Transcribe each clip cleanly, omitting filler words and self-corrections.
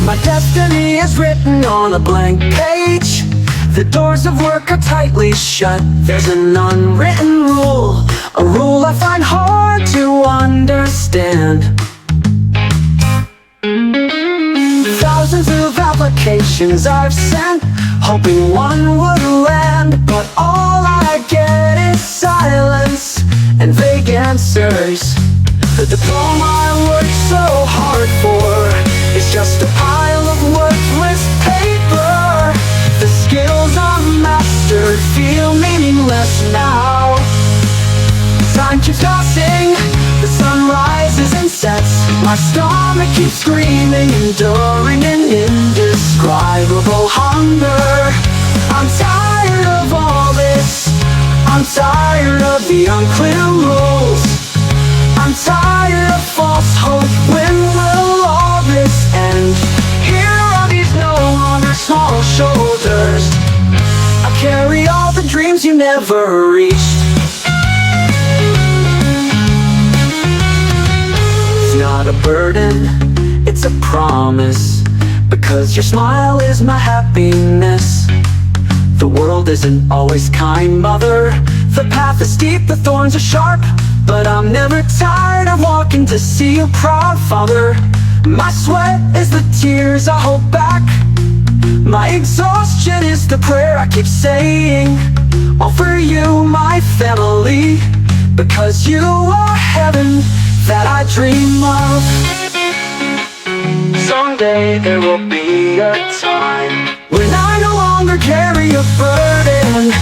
My destiny is written on a blank page. The doors of work are tightly shut. There's an unwritten rule, a rule I find hard to understand. Thousands of applications I've sent, hoping one would land, but all I get is silence and vague answers. The diploma I worked so hard for is just a pile of worthless paper. The skills I've mastered feel meaningless now. Time keeps passing, the sun rises and sets. My stomach keeps screaming, enduring an indescribable hunger. I'm tired of all this, I'm tired of the unclear rules. I'm tired of false hope, when will all this end? Here are these no longer small shoulders. I carry all the dreams you never reached. It's not a burden, it's a promise, because your smile is my happiness. The world isn't always kind, mother. The path is steep, the thorns are sharp, but I'm never tired of walking to see you proud, father. My sweat is the tears I hold back. My exhaustion is the prayer I keep saying. All for you, my family, because you are heaven that I dream of. Someday there will be a time when I no longer carry a burden,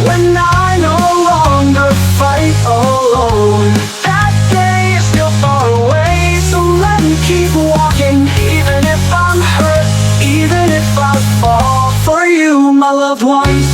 when I no longer fight alone. That day is still far away, so let me keep walking, even if I'm hurt, even if I fall for you, my loved ones.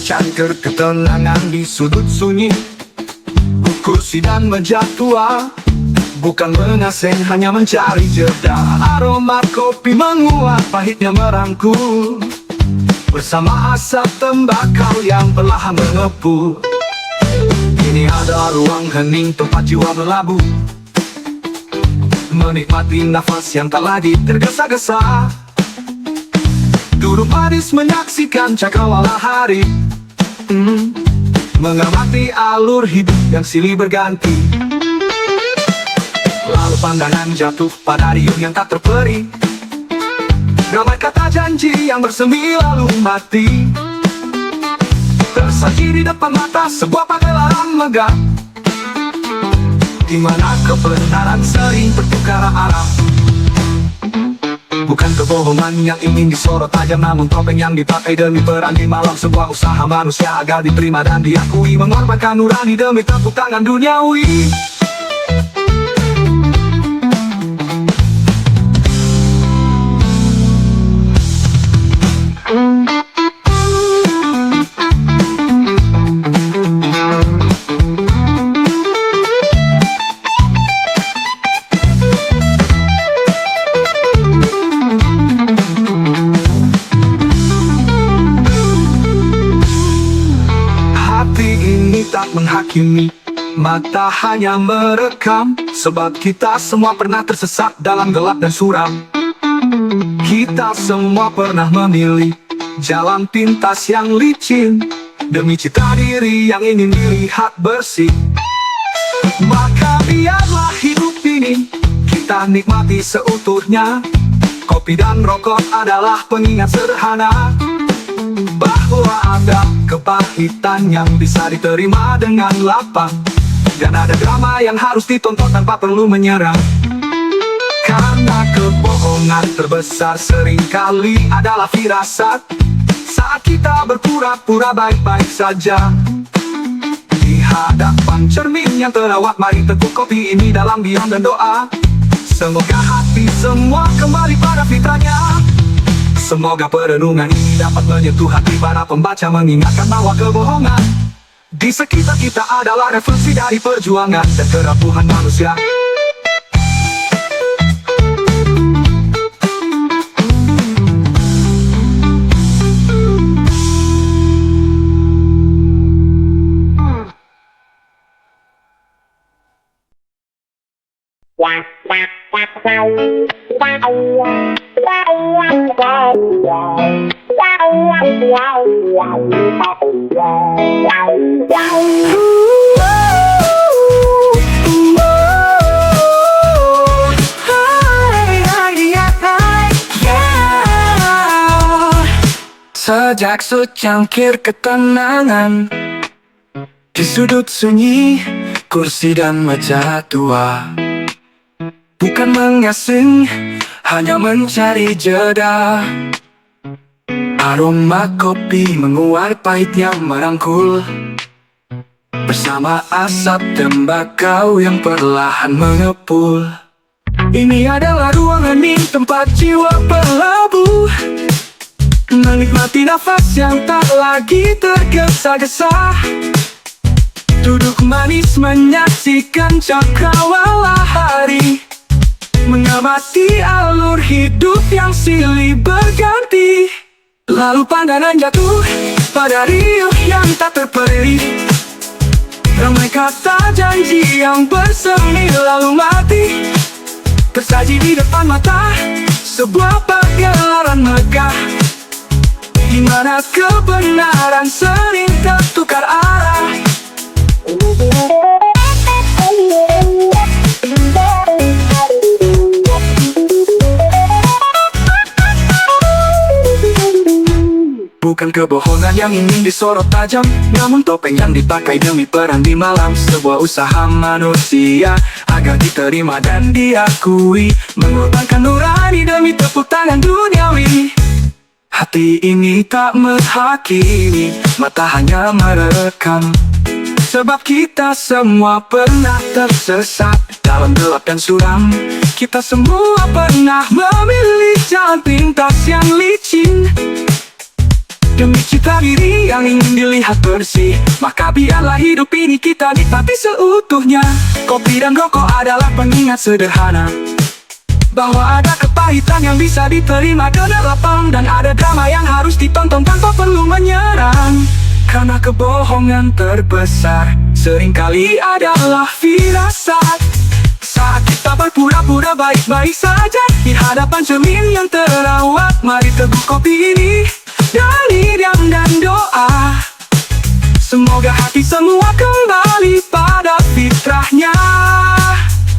Cangkir ketenangan di sudut sunyi, kursi dan meja tua, bukan mengasing, hanya mencari jeda. Aroma kopi menguap, pahitnya merangkul, bersama asap tembakau yang perlahan mengepul. Kini ada ruang hening tempat jiwa berlabuh, menikmati nafas yang tak lagi tergesa-gesa. Duduk manis menyaksikan cakrawala hari, mengamati alur hidup yang silih berganti. Lalu pandangan jatuh pada riuh yang tak terperi, ramai kata janji yang bersemi lalu mati. Tersaji di depan mata sebuah pagelaran megah, di mana kebenaran sering bertukar arah. Bukan kebohongan yang ingin disorot tajam, namun topeng yang dipakai demi peran di malam sebuah usaha manusia agar diterima dan diakui, mengorbankan nurani demi tepuk tangan duniawi. Menghakimi, mata hanya merekam, sebab kita semua pernah tersesat dalam gelap dan suram. Kita semua pernah memilih jalan pintas yang licin, demi cita diri yang ingin dilihat bersih. Maka biarlah hidup ini kita nikmati seutuhnya. Kopi dan rokok adalah pengingat sederhana bahwa ada kepahitan yang bisa diterima dengan lapang, Dan ada drama yang harus ditonton tanpa perlu menyerang. Karena kebohongan terbesar seringkali adalah firasat. Saat kita berpura-pura baik-baik saja di hadapan cermin yang terawat, mari teguk kopi ini dalam diam dan doa. Semoga hati semua kembali pada fitrahnya. Semoga perenungan ini dapat menyentuh hati para pembaca, mengingatkan bahwa kebohongan di sekitar kita adalah refleksi dari perjuangan dan kerapuhan manusia. Sejak secangkir ketenangan di sudut sunyi kursi dan meja tua, bukan mengasing, hanya mencari jeda. Aroma kopi menguat pahit yang merangkul, bersama asap tembakau yang perlahan mengepul. Ini adalah ruang hening tempat jiwa berlabuh, menikmati nafas yang tak lagi tergesa-gesa. Duduk manis menyaksikan cakrawala hari, mengamati alur hidup yang silih berganti. Lalu pandangan jatuh pada riuh yang tak terperi, ramai kata janji yang bersemi lalu mati. Tersaji di depan mata sebuah pagelaran megah, di mana kebenaran sering tertukar arah. Bukan kebohongan yang ingin disorot tajam, namun topeng yang dipakai demi peran di malam. Sebuah usaha manusia agar diterima dan diakui, mengorbankan nurani demi tepuk tangan duniawi. Hati ini tak menghakimi, mata hanya merekam. Sebab kita semua pernah tersesat dalam gelap dan suram. Kita semua pernah memilih jalan pintas yang licin, demi cita diri yang ingin dilihat bersih. Maka biarlah hidup ini kita nikmati seutuhnya. Kopi dan rokok adalah pengingat sederhana bahwa ada kepahitan yang bisa diterima dengan lapang, dan ada drama yang harus ditonton tanpa perlu menyerang. Karena kebohongan terbesar seringkali adalah firasat. Saat kita berpura-pura baik-baik saja di hadapan cermin yang terawat, mari teguk kopi ini dari diam dan doa. Semoga hati semua kembali pada fitrahnya.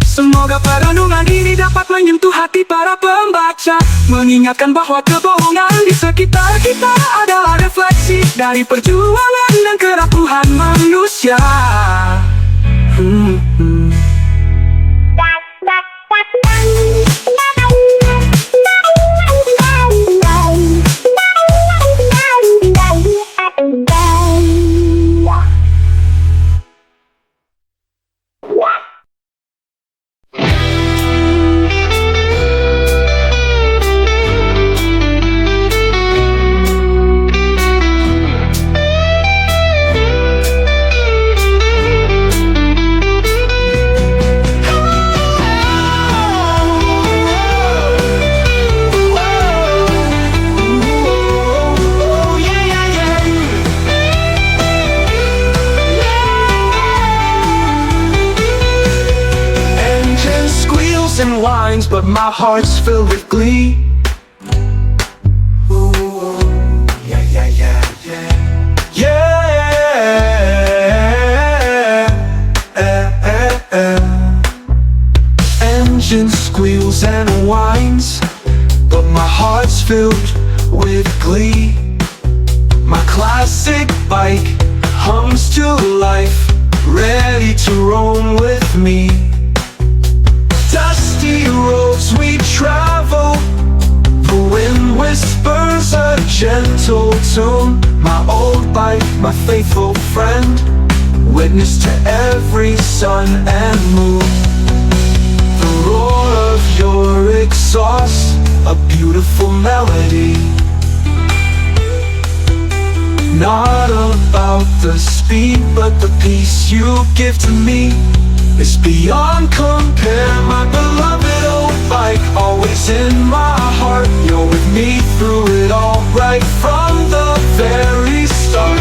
Semoga perenungan ini dapat menyentuh hati para pembaca, mengingatkan bahwa kebohongan di sekitar kita adalah refleksi dari perjuangan dan kerapuhan manusia. And whines, but my heart's filled with glee. Ooh, yeah, yeah, yeah, yeah. Engine squeals and whines, but my heart's filled with glee. My classic bike hums to life, ready to roll. with me. Dusty roads we travel, the wind whispers a gentle tune. My old bike, my faithful friend, witness to every sun and moon. The roar of your exhaust, a beautiful melody. Not about the speed, but the peace you give to me is beyond compare. My beloved old bike, always in my heart. You're with me through it all, right from the very start.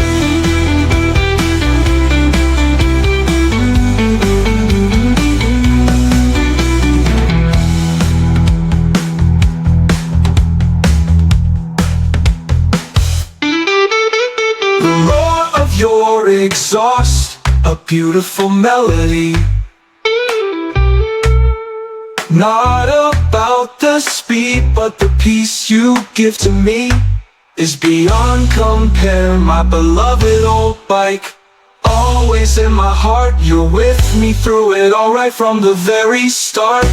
The roar of your exhaust, a beautiful melody. Not about the speed, but the peace you give to me is beyond compare. My beloved old bike, always in my heart. You're with me through it all, right from the very start.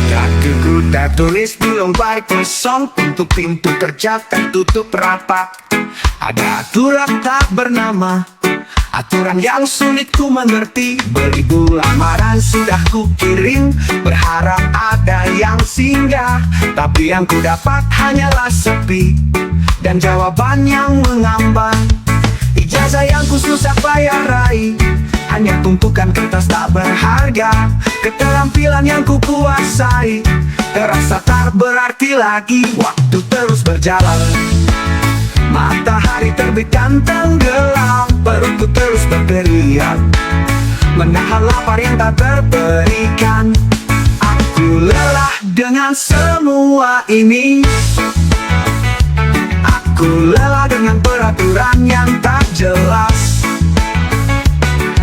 Kakiku tak tulis di lembar kosong, pintu-pintu kerja tertutup rapat. Ada aturan tak bernama, aturan yang sulit ku mengerti. Beribu lamaran sudah ku kirim, berharap ada yang singgah, tapi yang ku dapat hanyalah sepi dan jawaban yang mengambang. Ijazah yang ku susah payah raih, hanya tumpukan kertas tak berharga. Keterampilan yang ku kuasai terasa tak berarti lagi. Waktu terus berjalan, matahari terbit dan tenggelam. Perutku terus berteriak, menahan lapar yang tak terberikan. Aku lelah dengan semua ini. Aku lelah dengan peraturan yang tak jelas.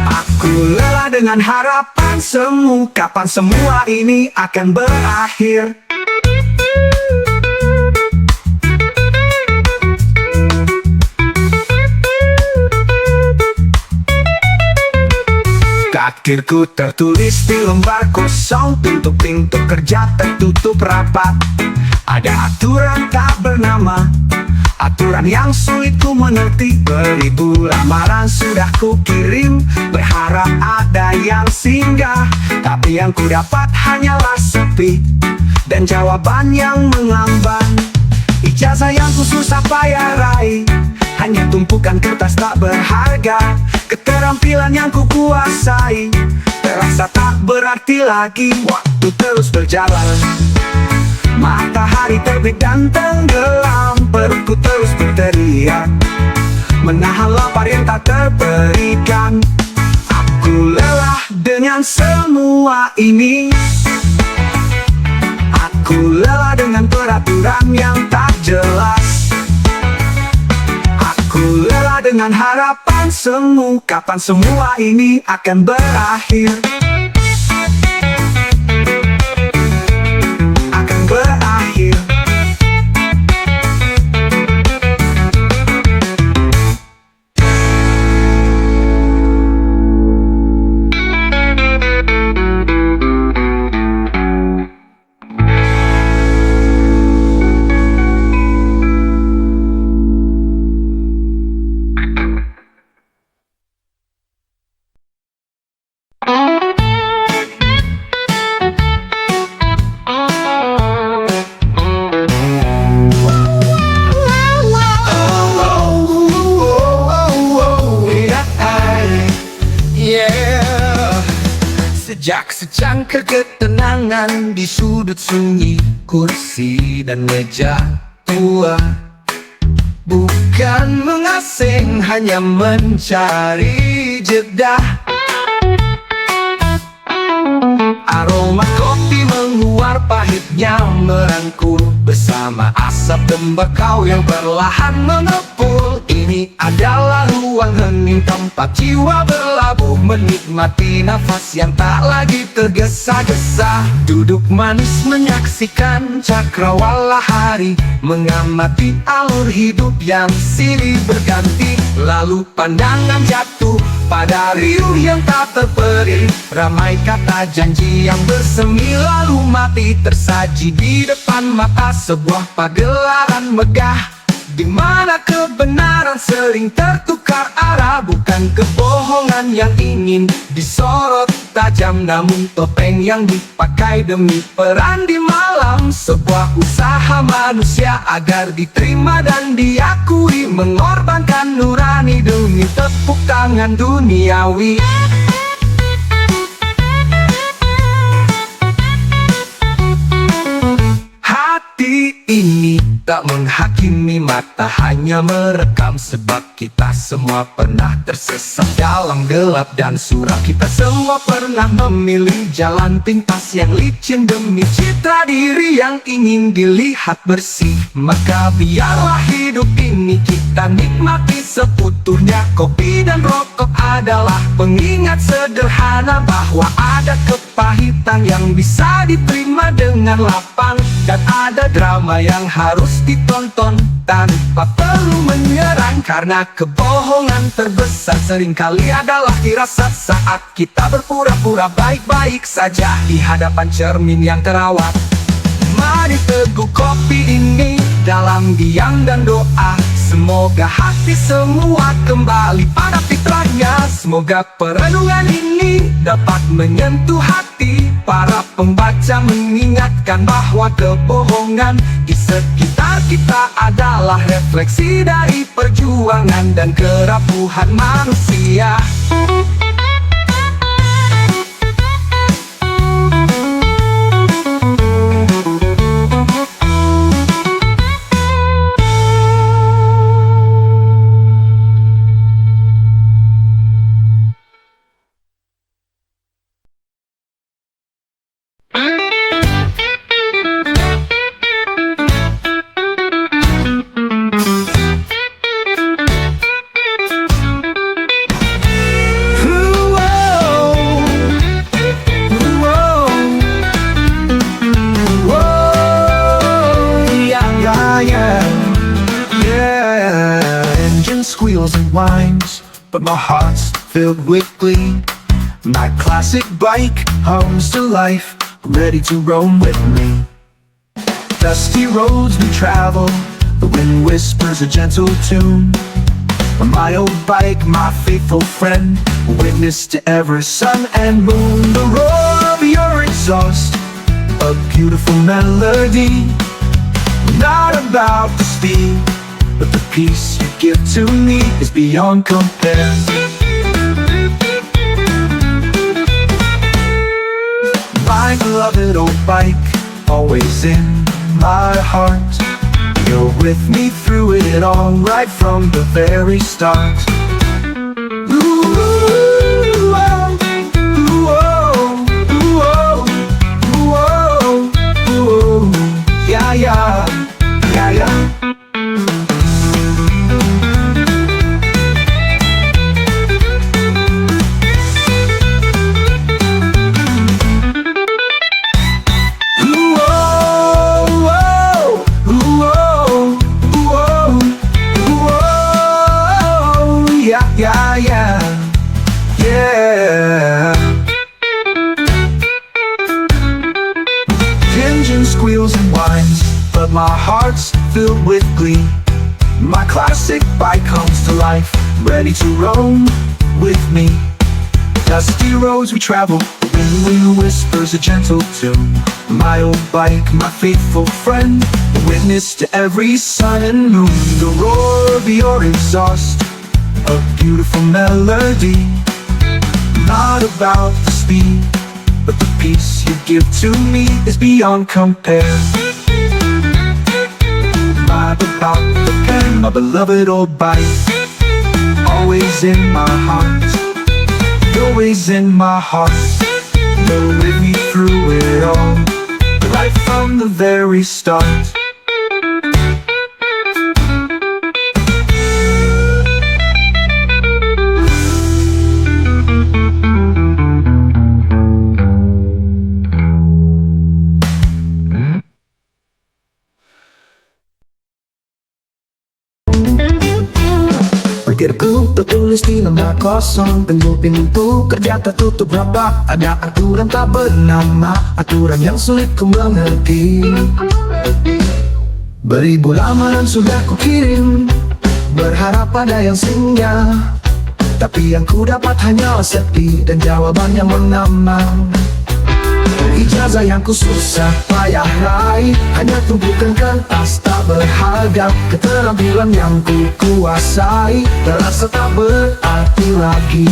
Aku lelah dengan harapan semu, kapan semua ini akan berakhir. Takdirku tertulis di lembar kosong, pintu-pintu kerja tertutup rapat. Ada aturan tak bernama, aturan yang sulit ku mengerti. Beribu lamaran sudah ku kirim, berharap ada yang singgah, tapi yang ku dapat hanyalah sepi dan jawaban yang mengambang. Ijazah yang ku susah payah raih, hanya tumpukan kertas tak berharga. Keterampilan yang ku kuasai terasa tak berarti lagi. Waktu terus berjalan, matahari terbit dan tenggelam. Perutku terus berteriak, menahan lapar yang tak terberikan. Aku lelah dengan semua ini. Aku lelah dengan peraturan yang tak jelas. Aku lelah dengan harapan semu, kapan semua ini akan berakhir. Akan berakhir. Sejak secangkir ketenangan di sudut sunyi, kursi dan meja tua, Bukan mengasing, hanya mencari jeda. Aroma kopi menguar, pahitnya merangkul, bersama asap tembakau yang perlahan mengepul. Ini adalah ruang hening, tempat jiwa berlabuh, menikmati nafas yang tak lagi tergesa-gesa. Duduk manis menyaksikan cakrawala hari, mengamati alur hidup yang silih berganti. Lalu pandangan jatuh pada riuh yang tak terperi, ramai kata janji yang bersemi, lalu mati tersaji di depan mata. Sebuah pagelaran megah, di mana kebenaran sering tertukar arah. Bukan kebohongan yang ingin disorot tajam, namun topeng yang dipakai demi peran di malam. Sebuah usaha manusia agar diterima dan diakui, mengorbankan nurani demi tepuk tangan duniawi. Hati ini tak menghakimi, mata hanya merekam. Sebab kita semua pernah tersesat dalam gelap dan suram. Kita semua pernah memilih jalan pintas yang licin demi citra diri yang ingin dilihat bersih. Maka biarlah hidup ini kita nikmati seutuhnya. Kopi dan rokok adalah pengingat sederhana bahwa ada kepahitan yang bisa diterima dengan lapang, dan ada drama yang harus ditonton tanpa perlu menyerang. Karena kebohongan terbesar seringkali adalah firasat saat kita berpura-pura baik-baik saja di hadapan cermin yang terawat. Mari teguh kopi ini dalam diam dan doa. Semoga hati semua kembali pada fitrahnya. Semoga perenungan ini dapat menyentuh hati para pembaca, mengingatkan bahwa kebohongan di sekitar kita adalah refleksi dari perjuangan dan kerapuhan manusia. Squeals and whines, but my heart's filled with glee. My classic bike hums to life, ready to roam with me. Dusty roads we travel, the wind whispers a gentle tune. My old bike, my faithful friend, witness to every sun and moon. The roar of your exhaust, a beautiful melody, not about the speed, but the peace you give to me is beyond compare. My beloved old bike, always in my heart. You're with me through it all, right from the very start. Ooh, oh, ooh, oh, ooh, oh, ooh, oh, ooh, oh, yeah, yeah, yeah, yeah. Yeah, yeah, yeah. Engine squeals and whines, but my heart's filled with glee. My classic bike comes to life, ready to roam with me. Dusty roads we travel, the wind whispers a gentle tune. My old bike, my faithful friend, a witness to every sun and moon. The roar of your exhaust, a beautiful melody, not about the speed, but the peace you give to me is beyond compare. vibe about the pen, my beloved old bike. Always in my heart, always in my heart. You're with me through it all, right from the very start. Pikirku tertulis di lembar kosong, pintu-pintu kerja tertutup rapat. Ada aturan tak bernama, aturan yang sulit ku mengerti. Beribu lamaran sudah ku kirim, berharap ada yang singgah, tapi yang ku dapat hanyalah sepi dan jawabannya menambang. Ijazah yang ku susah payah raih hanya tumpukan kertas tak berharga. Keterampilan yang ku kuasai terasa tak berarti lagi.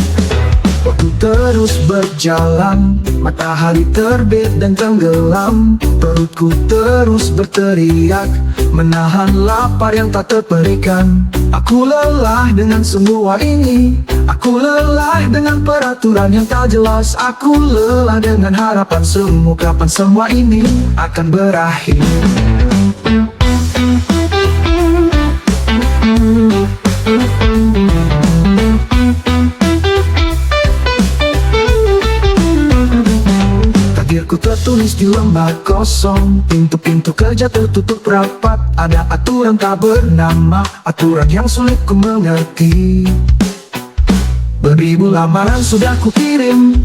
Waktu terus berjalan, matahari terbit dan tenggelam. Perutku terus berteriak, menahan lapar yang tak terperikan. Aku lelah dengan semua ini, aku lelah dengan peraturan yang tak jelas. Aku lelah dengan harapan semu kapan semua ini akan berakhir. Takdirku tertulis di lembar kosong, pintu-pintu kerja tertutup rapat. Ada aturan tak bernama, aturan yang sulit ku mengerti. Beribu lamaran sudah ku kirim,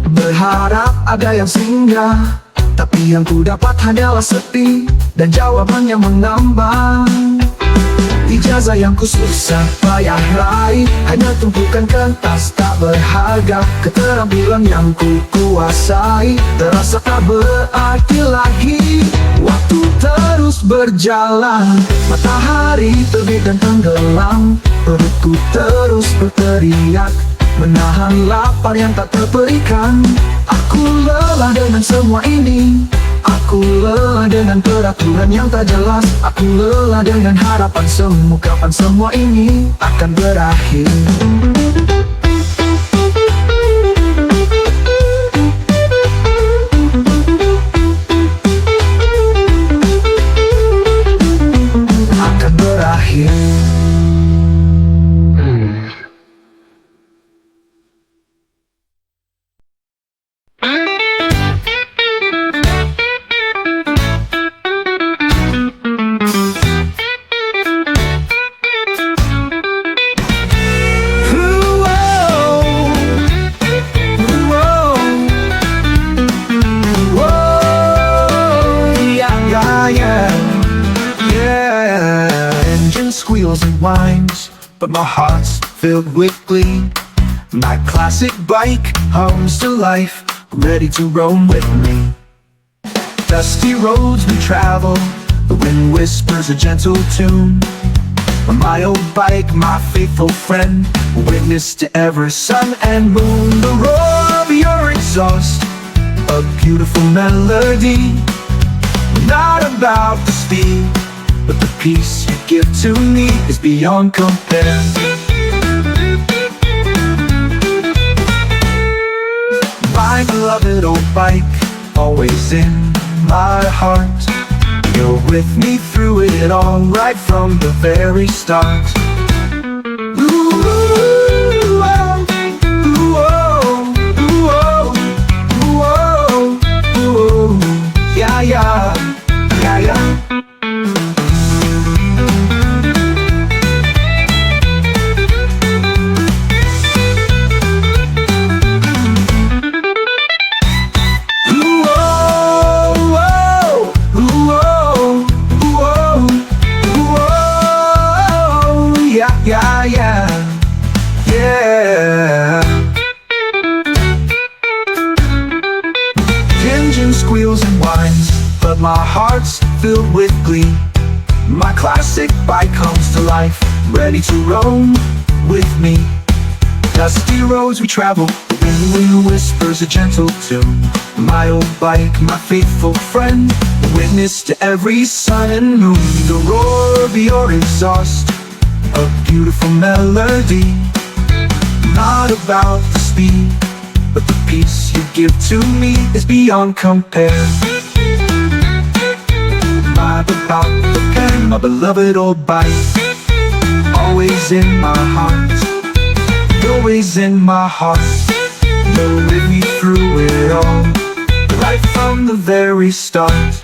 berharap ada yang singgah, tapi yang ku dapat hanyalah sepi dan jawabannya menambang. Ijazah yang ku susah payah raih hanya tumpukan kertas tak berharga. Keterampilan yang ku kuasai terasa tak berarti lagi. Waktu terus berjalan, matahari terbit dan tenggelam. Perutku terus berteriak, menahan lapar yang tak terperikan. Aku lelah dengan semua ini, aku lelah dengan peraturan yang tak jelas. Aku lelah dengan harapan semu kapan semua ini akan berakhir. Akan berakhir. Squeals and whines, but my heart's filled with glee. My classic bike hums to life, ready to roam with me. Dusty roads we travel, the wind whispers a gentle tune. My old bike, my faithful friend, witness to every sun and moon. The roar of your exhaust, a beautiful melody. Not about the speed, but the peace you give to me is beyond compare. My beloved old bike, always in my heart. You're with me through it all, right from the very start. Ooh, oh, ooh, oh, ooh, oh, ooh, oh, ooh, oh, yeah, yeah, yeah, yeah. Yeah, yeah, yeah. The engine squeals and whines, but my heart's filled with glee. My classic bike comes to life, ready to roam with me. Dusty roads we travel, the wind whispers a gentle tune. My old bike, my faithful friend, witness to every sun and moon. The roar of your exhaust, a beautiful melody. Not about the speed, but the peace you give to me is beyond compare. Vibe about the pen, my beloved old bike, always in my heart, always in my heart. You're with me through it all, right from the very start.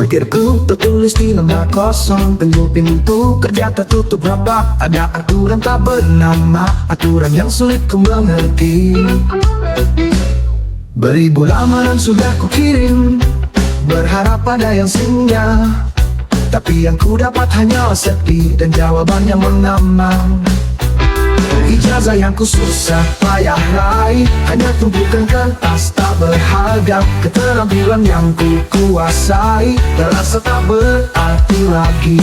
Pikirku tertulis di lembar kosong, pintu-pintu kerja tertutup rapat. Ada aturan tak bernama, aturan yang sulit ku mengerti. Beribu lamaran sudah ku kirim, berharap ada yang singgah, tapi yang ku dapat hanyalah sepi dan jawaban yang mengamang. Ijazah yang ku susah payah raih hanya tumpukan kertas tak berharga. Keterampilan yang ku kuasai terasa tak berarti lagi.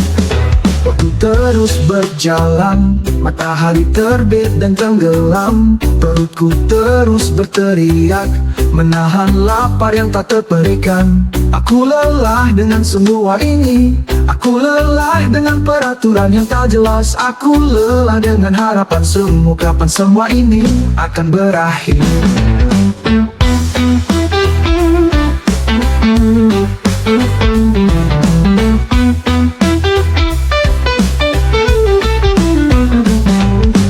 Waktu terus berjalan, matahari terbit dan tenggelam. Perutku terus berteriak, menahan lapar yang tak terperikan. Aku lelah dengan semua ini, aku lelah dengan peraturan yang tak jelas. Aku lelah dengan harapan semu kapan semua ini akan berakhir.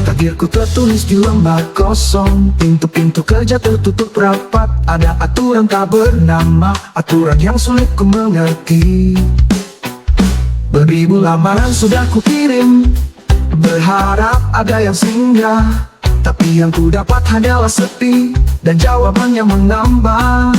Takdirku tertulis di lembar kosong, pintu-pintu kerja tertutup rapat. Ada aturan tak bernama, aturan yang sulit ku mengerti. Beribu lamaran sudah ku kirim, berharap ada yang singgah, tapi yang ku dapat hanyalah sepi dan jawaban yang mengambang.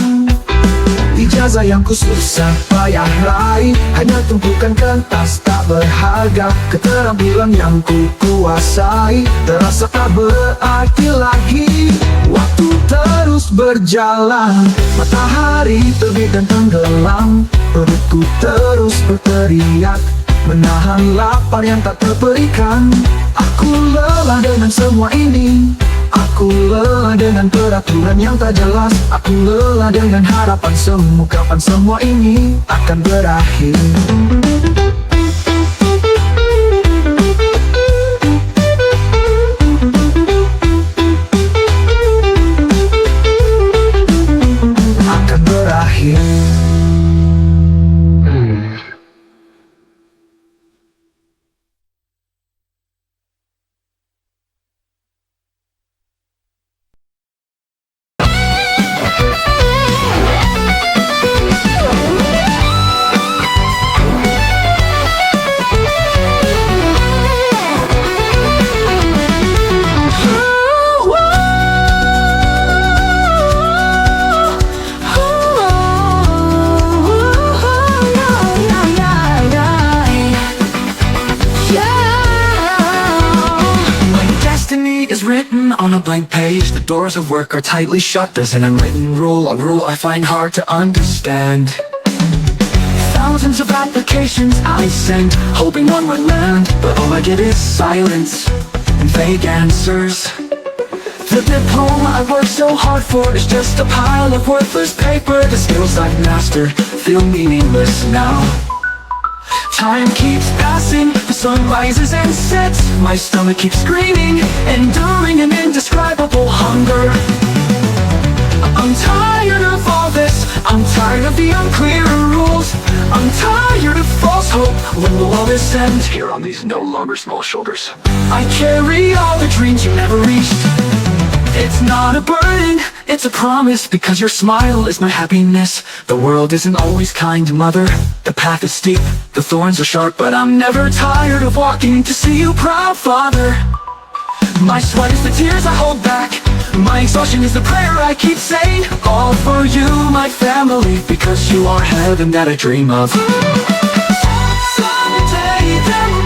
Ijazah yang ku susah payah raih hanya tumpukan kertas tak berharga. Keterampilan yang ku kuasai terasa tak berarti lagi. Waktu terus berjalan, matahari terbit dan tenggelam. Perutku terus berteriak, menahan lapar yang tak terperikan. Aku lelah dengan semua ini, aku lelah dengan peraturan yang tak jelas. Aku lelah dengan harapan semu kapan semua ini akan berakhir. Akan berakhir. Is written on a blank page. The doors of work are tightly shut. There's an unwritten rule, a rule I find hard to understand. Thousands of applications I sent, hoping one would land, but all I get is silence and vague answers. The diploma I worked so hard for is just a pile of worthless paper. The skills I've mastered feel meaningless now. Time keeps passing, the sun rises and sets. My stomach keeps screaming, enduring an indescribable hunger. I'm tired of all this, I'm tired of the unclear rules. I'm tired of false hope, when will all this end? Here on these no longer small shoulders, I carry all the dreams you never reached. It's not a burden, it's a promise, because your smile is my happiness. The world isn't always kind, mother. The path is steep, the thorns are sharp, but I'm never tired of walking to see you proud, father. My sweat is the tears I hold back, my exhaustion is the prayer I keep saying. All for you, my family, because you are heaven that I dream of. Someday them